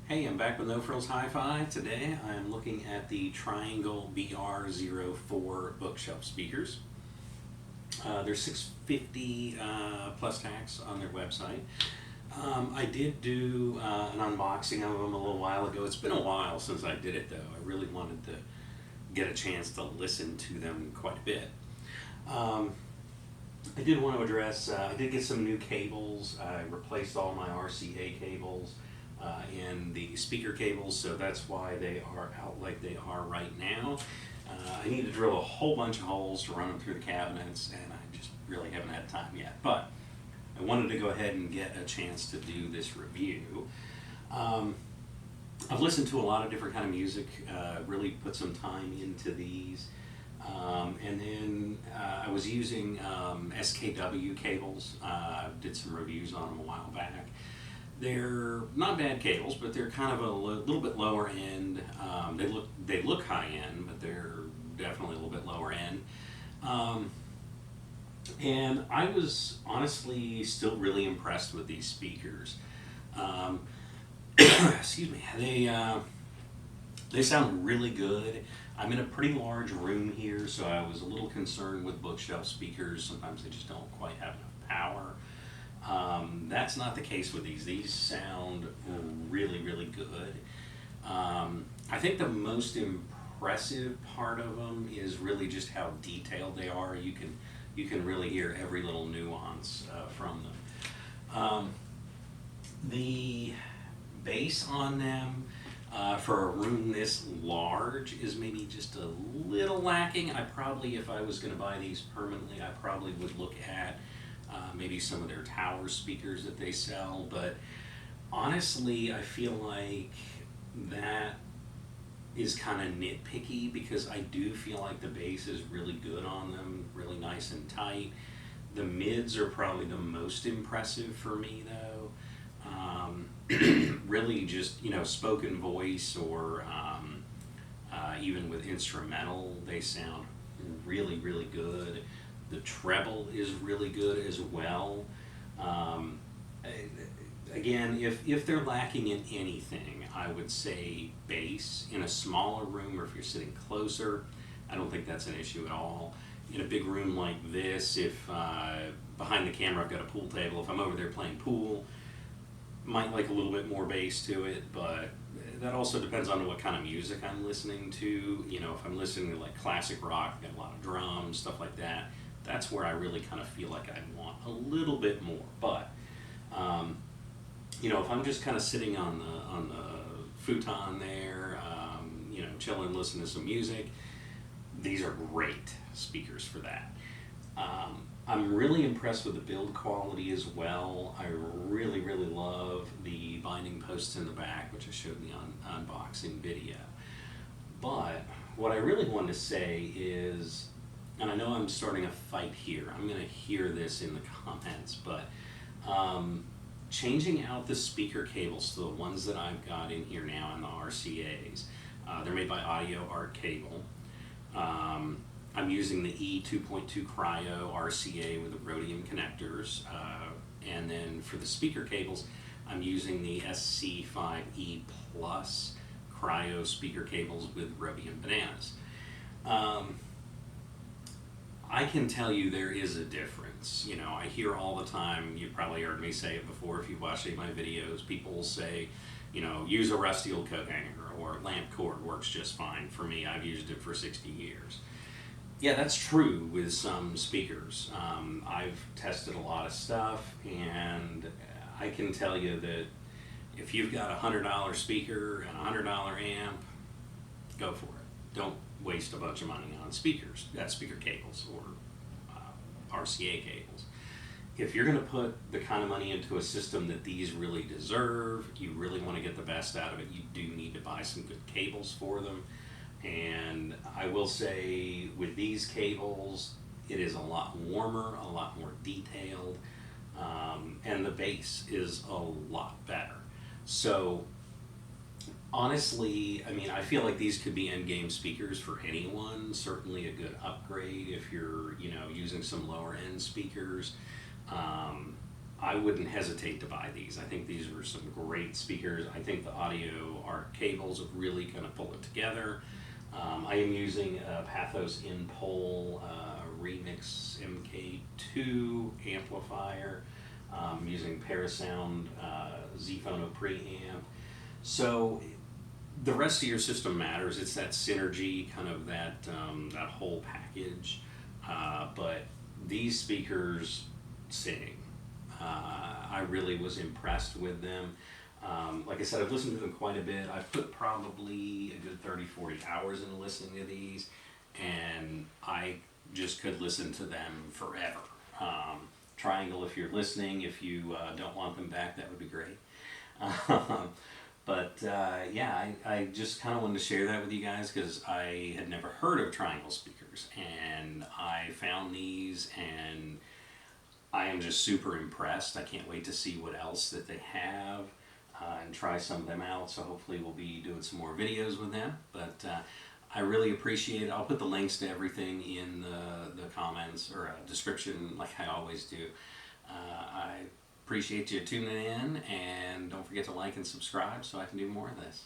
Hey, I'm back with No Frills Hi-Fi. Today I'm looking at the Triangle BR04 bookshelf speakers. There's 650 plus tax on their website. I did do an unboxing of them a little while ago. It's been a while since I did it though. I really wanted to get a chance to listen to them quite a bit. I did want to address, I did get some new cables. I replaced all my RCA cables and the speaker cables, so that's why they are out like they are right now. I need to drill a whole bunch of holes to run them through the cabinets, and I just really haven't had time yet. But I wanted to go ahead and get a chance to do this review. I've listened to a lot of different kind of music, really put some time into these. And then I was using SKW cables. Did some reviews on them a while back. They're not bad cables, but they're kind of a little bit lower end. They look high end, but they're definitely a little bit lower end. And I was honestly still really impressed with these speakers. Excuse me. They sound really good. I'm in a pretty large room here, so I was a little concerned with bookshelf speakers. Sometimes they just don't quite have enough power. That's not the case with these. These sound really, really good. I think the most impressive part of them is really just how detailed they are. You can really hear every little nuance from them. The bass on them for a room this large is maybe just a little lacking. I probably, if I was going to buy these permanently, I probably would look at maybe some of their tower speakers that they sell, but honestly I feel like that is kind of nitpicky because I do feel like the bass is really good on them, really nice and tight. The mids are probably the most impressive for me though. Really just, spoken voice or even with instrumental, they sound really, really good. The treble is really good as well. Again, if they're lacking in anything, I would say bass. In a smaller room or if you're sitting closer, I don't think that's an issue at all. In a big room like this, if behind the camera I've got a pool table, if I'm over there playing pool, might like a little bit more bass to it, but that also depends on what kind of music I'm listening to. If I'm listening to like classic rock, got a lot of drums, stuff like that, that's where I really kind of feel like I want a little bit more. But if I'm just kind of sitting on the futon there, chilling, listening to some music, these are great speakers for that. I'm really impressed with the build quality as well. I really, really love the binding posts in the back, which I showed in the unboxing video. But what I really wanted to say is, and I know I'm starting a fight here, I'm going to hear this in the comments, but changing out the speaker cables to the ones that I've got in here now in the RCAs, they're made by Audio Art Cable. I'm using the E2.2 Cryo RCA with the rhodium connectors, and then for the speaker cables I'm using the SC5E Plus Cryo speaker cables with rhodium bananas. I can tell you there is a difference. I hear all the time, you've probably heard me say it before if you've watched any of my videos, people will say, use a rusty old coat hanger or lamp cord works just fine. For me, I've used it for 60 years. Yeah, that's true with some speakers. I've tested a lot of stuff, and I can tell you that if you've got a $100 speaker and a $100 amp, go for it. Don't waste a bunch of money on speakers, speaker cables or RCA cables. If you're going to put the kind of money into a system that these really deserve, you really want to get the best out of it, you do need to buy some good cables for them. And I will say with these cables, it is a lot warmer, a lot more detailed, and the bass is a lot better. So honestly, I feel like these could be end-game speakers for anyone. Certainly a good upgrade if you're, using some lower-end speakers. I wouldn't hesitate to buy these. I think these are some great speakers. I think the audio arc cables have really kind of pulled it together. I am using a Pathos in-pole Remix MK2 amplifier. I'm using Parasound Z-Phono preamp. So the rest of your system matters. It's that synergy, kind of that whole package. But these speakers sing. I really was impressed with them. Like I said, I've listened to them quite a bit. I've put probably a good 30-40 hours into listening to these, and I just could listen to them forever. Triangle, if you're listening, if you don't want them back, that would be great. Yeah, I just kind of wanted to share that with you guys because I had never heard of Triangle speakers, and I found these, and I am just super impressed. I can't wait to see what else that they have and try some of them out. So hopefully we'll be doing some more videos with them. But I really appreciate it. I'll put the links to everything in the comments or description like I always do. I appreciate you tuning in, and don't forget to like and subscribe so I can do more of this.